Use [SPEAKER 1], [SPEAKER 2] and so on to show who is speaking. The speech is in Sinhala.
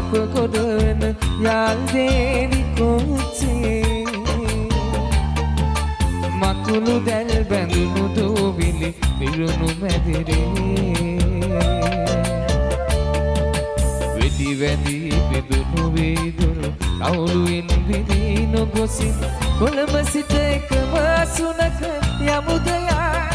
[SPEAKER 1] අප කොටවන යාල් දේවි කොච්චේ මකුළු දැල් බැඳුණු දූවිලි පිරුණු මැදිරේ වෙඩි වැදී බිඳුණු වීදුරු කවුළුවෙන් විදී නොගොසින් කොළඹ සිට එකම සුනක යමුදයා